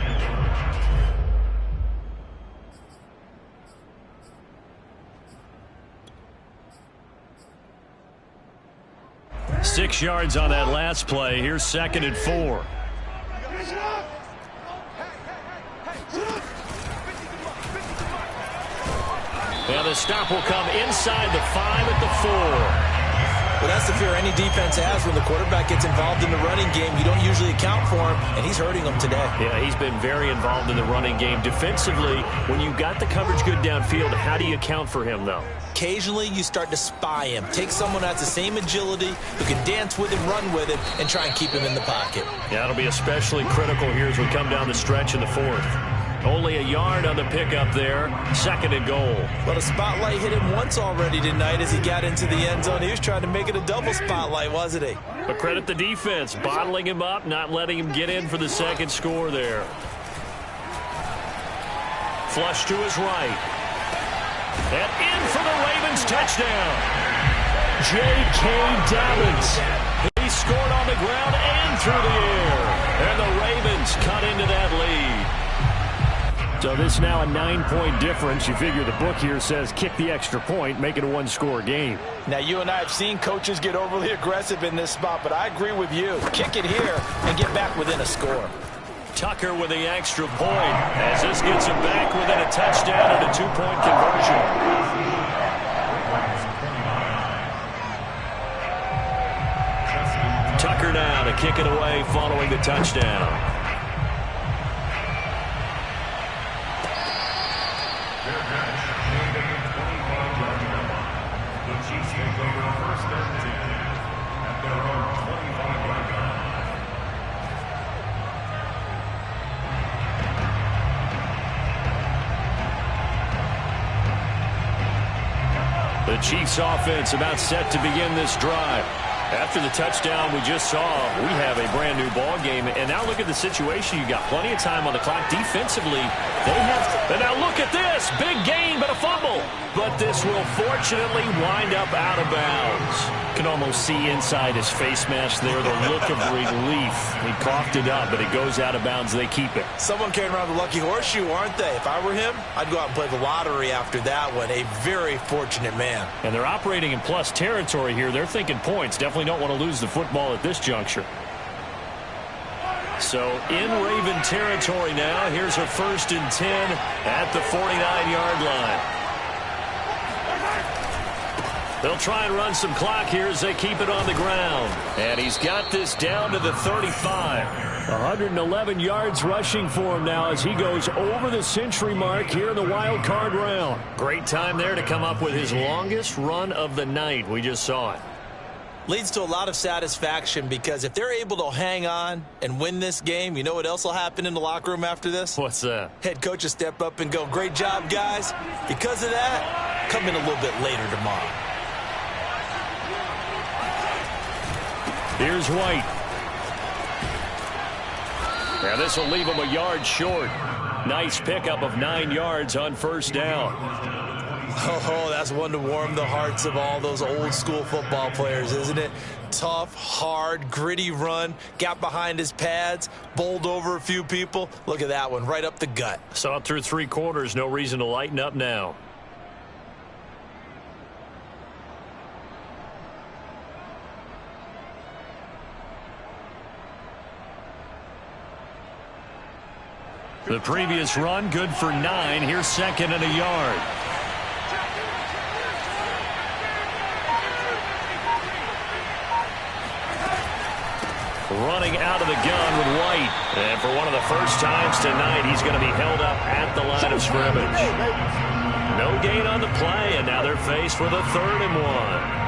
Six yards on that last play. Here's 2nd and 4. And the stop will come inside the 5 at the 4. Well, that's the fear any defense has when the quarterback gets involved in the running game. You don't usually account for him, and he's hurting them today. Yeah, he's been very involved in the running game. Defensively, when you've got the coverage good downfield, how do you account for him, though? Occasionally, you start to spy him. Take someone that's the same agility, who can dance with him, run with him, and try and keep him in the pocket. Yeah, it'll be especially critical here as we come down the stretch in the 4th. Only a yard on the pickup there. 2nd and goal. Well, the spotlight hit him once already tonight as he got into the end zone. He was trying to make it a double spotlight, wasn't he? But credit the defense, bottling him up, not letting him get in for the 2nd score there. Flush to his right. And in for the Ravens touchdown. J.K. Dobbins. He scored on the ground and through the air. And the Ravens cut into that lead. So this now a 9-point difference. You figure the book here says kick the extra point, make it a 1-score game. Now, you and I have seen coaches get overly aggressive in this spot, but I agree with you. Kick it here and get back within a score. Tucker with the extra point as this gets him back within a touchdown and a 2-point conversion. Tucker now to kick it away following the touchdown. The Chiefs offense about set to begin this drive. After the touchdown we just saw, we have a brand new ball game. And now look at the situation. You got plenty of time on the clock defensively. They have, and now look at this. Big gain, but a fumble. But this will fortunately wind up out of bounds. Can almost see inside his face mask there, the look of relief. He coughed it up, but it goes out of bounds. They keep it. Someone carrying around the lucky horseshoe, aren't they? If I were him, I'd go out and play the lottery after that one. A very fortunate man. And they're operating in plus territory here. They're thinking points. Definitely don't want to lose the football at this juncture. So in Raven territory now. Here's a 1st and 10 at the 49-yard line. They'll try and run some clock here as they keep it on the ground. And he's got this down to the 35. 111 yards rushing for him now as he goes over the century mark here in the wild card round. Great time there to come up with his longest run of the night. We just saw it. Leads to a lot of satisfaction because if they're able to hang on and win this game, you know what else will happen in the locker room after this? What's that? Head coach will step up and go, great job, guys. Because of that, come in a little bit later tomorrow. Here's White. Now this will leave him a yard short. Nice pickup of 9 yards on 1st down. Oh, that's one to warm the hearts of all those old school football players, isn't it? Tough, hard, gritty run. Got behind his pads, bowled over a few people. Look at that one, right up the gut. Saw it through 3 quarters. No reason to lighten up now. The previous run, good for 9. Here's 2nd and a yard. Running out of the gun with White. And for one of the first times tonight, he's going to be held up at the line of scrimmage. No gain on the play, and now they're faced with a 3rd and 1.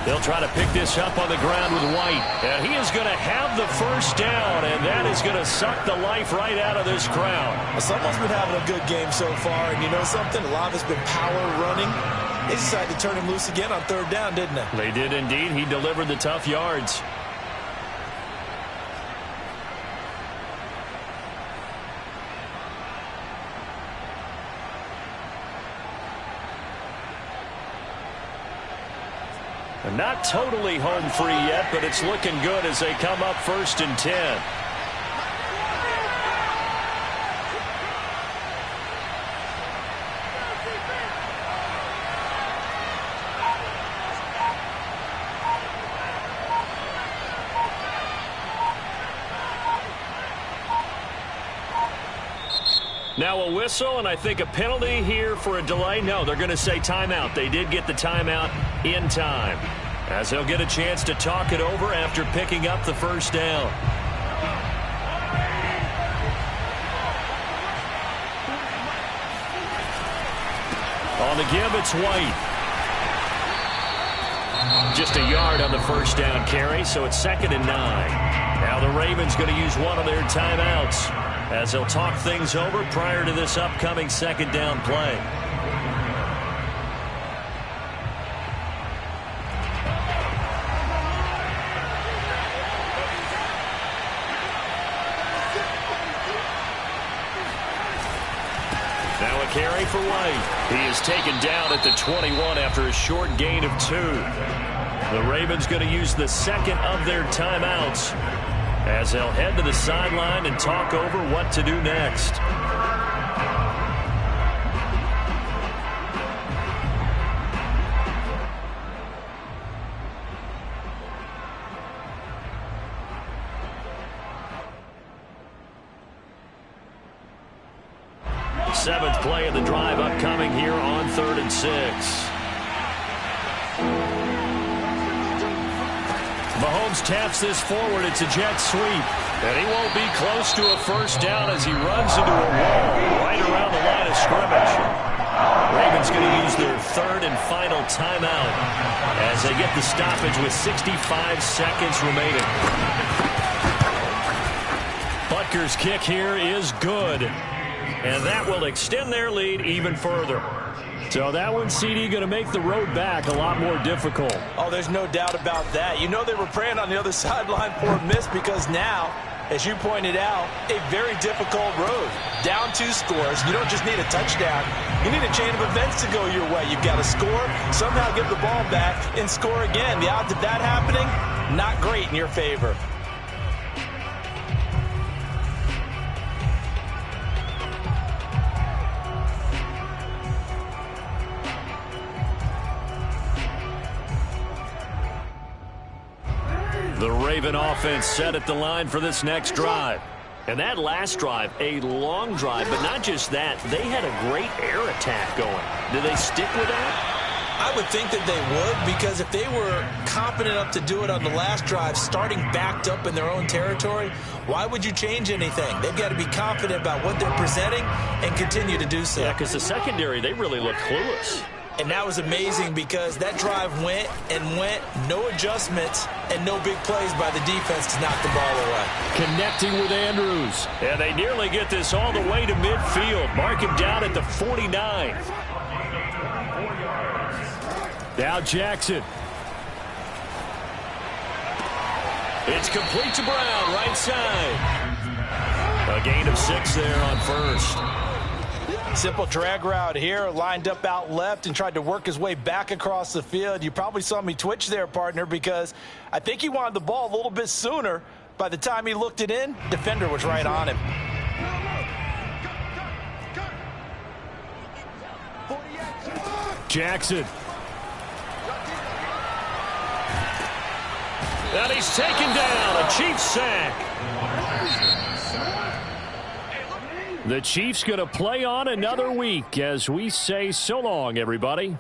They'll try to pick this up on the ground with White. And he is going to have the 1st down, and that is going to suck the life right out of this crowd. Well, someone's been having a good game so far, and you know something? A lot of it's been power running. They decided to turn him loose again on 3rd down, didn't they? They did indeed. He delivered the tough yards. Not totally home free yet, but it's looking good as they come up 1st and 10. Now a whistle, and I think a penalty here for a delay. No, they're going to say timeout. They did get the timeout in time, as they'll get a chance to talk it over after picking up the 1st down. On the give, it's White. Just a yard on the 1st down carry, so it's 2nd and 9. Now the Ravens going to use one of their timeouts as they'll talk things over prior to this upcoming 2nd down play. Now a carry for White. He is taken down at the 21 after a short gain of 2. The Ravens going to use the 2nd of their timeouts as they'll head to the sideline and talk over what to do next. 7th play of the drive upcoming here on 3rd and 6. Mahomes taps this forward. It's a jet sweep. And he won't be close to a first down as he runs into a wall right around the line of scrimmage. Ravens going to use their 3rd and final timeout as they get the stoppage with 65 seconds remaining. Butker's kick here is good, and that will extend their lead even further. So that one, CD, going to make the road back a lot more difficult. Oh, there's no doubt about that. You know they were praying on the other sideline for a miss because now, as you pointed out, a very difficult road. Down 2 scores. You don't just need a touchdown. You need a chain of events to go your way. You've got to score, somehow give the ball back, and score again. The odds of that happening, not great in your favor. The Raven offense set at the line for this next drive. And that last drive, a long drive, but not just that. They had a great air attack going. Do they stick with that? I would think that they would, because if they were confident enough to do it on the last drive, starting backed up in their own territory, why would you change anything? They've got to be confident about what they're presenting and continue to do so. Yeah, because the secondary, they really look clueless. And that was amazing because that drive went and went, no adjustments, and no big plays by the defense to knock the ball away. Connecting with Andrews. And they nearly get this all the way to midfield. Mark him down at the 49. Now Jackson. It's complete to Brown, right side. A gain of 6 there on first. Simple drag route here, lined up out left and tried to work his way back across the field. You probably saw me twitch there, partner, because I think he wanted the ball a little bit sooner. By the time he looked it in, defender was right on him. Jackson. And he's taken down. A Chiefs sack. The Chiefs going to play on another week as we say so long, everybody.